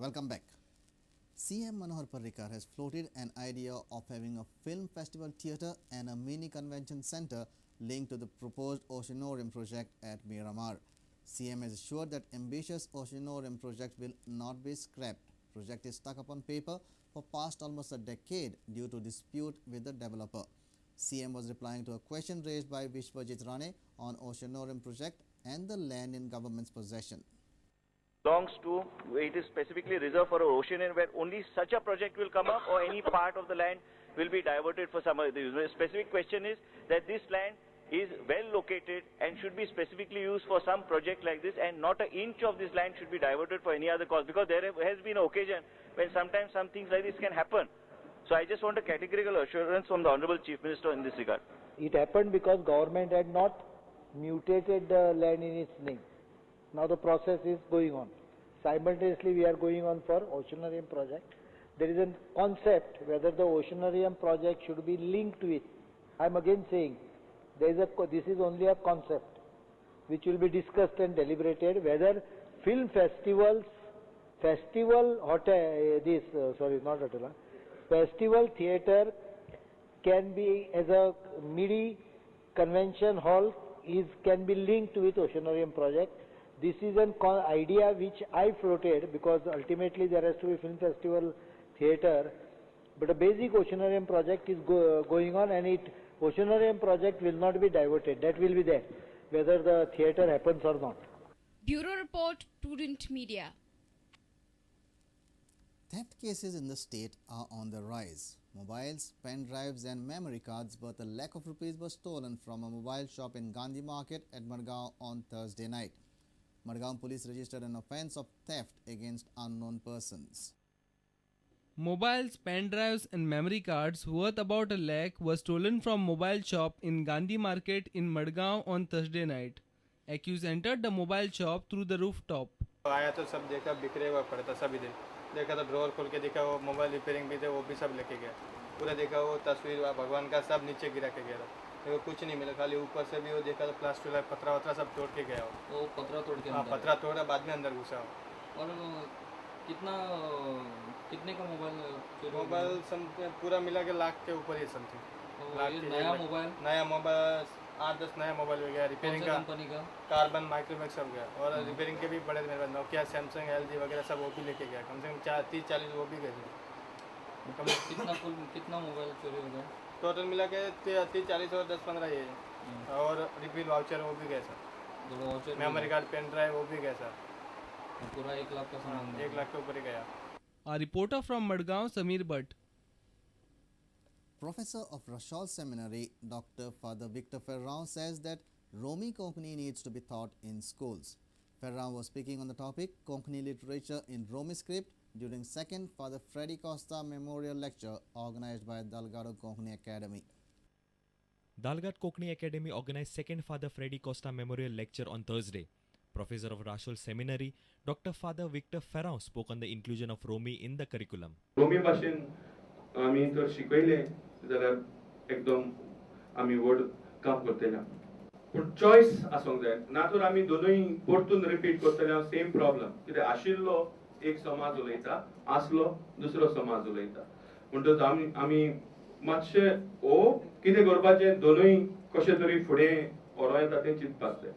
Welcome back. CM Manohar Parrikar has floated an idea of having a film festival theatre and a mini convention centre linked to the proposed oceanorium project at Mirama. CM has assured that ambitious oceanorium project will not be scrapped. Project is stuck upon paper for past almost a decade due to dispute with the developer. CM was replying to a question raised by Vishwajit Rane on oceanorium project and the land in government's possession. Belongs to, it is specifically reserved for an ocean where only such a project will come up, or any part of the land will be diverted for some other use. The specific question is that this land is well located and should be specifically used for some project like this, and not an inch of this land should be diverted for any other cause, because there has been an occasion when sometimes some things like this can happen. So I just want a categorical assurance from the Honorable Chief Minister in this regard. It happened because government had not mutated the land in its name. Now the process is going on. Simultaneously we are going on for oceanarium project. There is a concept whether the oceanarium project should be linked to it. I am again saying this is only a concept which will be discussed and deliberated whether film festivals, festival theatre can be as a mini convention hall can be linked with oceanarium project. This is an idea which I floated because ultimately there has to be film festival theatre, but a basic oceanarium project is going on, and oceanarium project will not be diverted. That will be there, whether the theatre happens or not. Bureau Report, Prudent Media. Theft cases in the state are on the rise. Mobiles, pen drives and memory cards worth a lakh of rupees were stolen from a mobile shop in Gandhi Market at Madgaon on Thursday night. Madgaon police registered an offence of theft against unknown persons. Mobiles, pen drives and memory cards worth about a lakh were stolen from mobile shop in Gandhi Market in Madgaon on Thursday night. Accused entered the mobile shop through the rooftop. आया तो सब देखा बिखरे हुआ पड़ा था सभी दिन देखा तो ड्रॉअर खोल के देखा वो मोबाइल रिपेयरिंग भी थे वो भी सब लेके गया पूरा देखा वो तस्वीर भगवान का सब नीचे गिरा के गया था देखो कुछ नहीं मिला खाली ऊपर से भी वो देखा तो प्लास्टिक पत्रा वत्रा सब तोड़ के गया वो पत्रा तोड़ के पत्रा तोड़ा बाद में अंदर घुसा और कितने का मोबाइल पूरा मिला के लाख के ऊपर ही समथिंग नया मोबाइल 8-10 नया मोबाइल हो गया रिपेयरिंग का कंपनी का कार्बन माइक्रोमैक्स सब गया और रिपेयरिंग के भी बड़े मेरे पास नोकिया सैमसंग LG वगैरह सब वो भी लेके गया कम से कम 30-40 वो भी गए कितना मोबाइल चोरी हो गया टोटल मिला के 30-40 और 10-15 ये और रिफिल वाउचर वो भी गए sir memory card pen drive वो भी गए सर पूरा 1 लाख का सामान 1 लाख के ऊपर ही गया. A reporter from Madgaon, Sameer Bhatt. Professor of Rashol Seminary, Dr. Father Victor Ferrand says that Romi Konkani needs to be taught in schools. Ferrand was speaking on the topic Konkani literature in Romi script during second Father Freddy Costa Memorial Lecture organized by Dalgado Konkani Academy. Dalgat Konkani Academy organized second Father Freddy Costa Memorial Lecture on Thursday. Professor of Rashol Seminary, Dr. Father Victor Ferrand spoke on the inclusion of Romi in the curriculum. Romi भाषेन आम्ही तर शिकवले जाल्यार एकदम आम्ही word काम करतले पण choice आसोंक जाय ना तर आम्ही दोनूय परतून रिपीट करतले सेम प्रॉब्लेम कित्याक आशिल्लो एक समाज उलयता आसलो दुसरो समाज उलयता म्हणटच आम्ही मातशे ओ कितें करपाचें दोनूय कशे तरी फुडें व्हरो येता तें चिंतपाक जाय.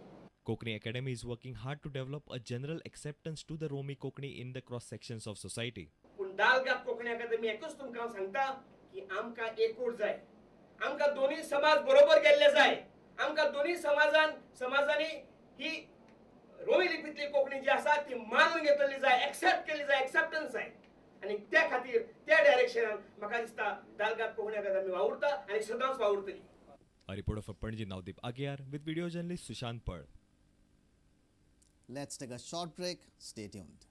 Konkani Academy is working hard to develop a general acceptance to the Romi Konkani in the cross sections of society. पण दालगात कोंकणी अकादमी एकच तुमकां सांगता की आमकां एकूट जाय आमकां दोन्ही समाज बरोबर गेल्ले जाय आमकां दोन्ही समाजांनी ही रोमी लिपीतली कोंकणी जी आसा ती मानून घेतली जाय एक्सेप्ट केली जाय एक्सेप्टन्स जाय आणि त्या खातीर त्या डायरेक्शनान म्हाका दिसता दालगात कोंकणी अकादमी वावुरता आनी सदांच वावुरतली. A reporter for Panji Navdeep Agyar with video journalist Sushant Pal. Let's take a short break. Stay tuned.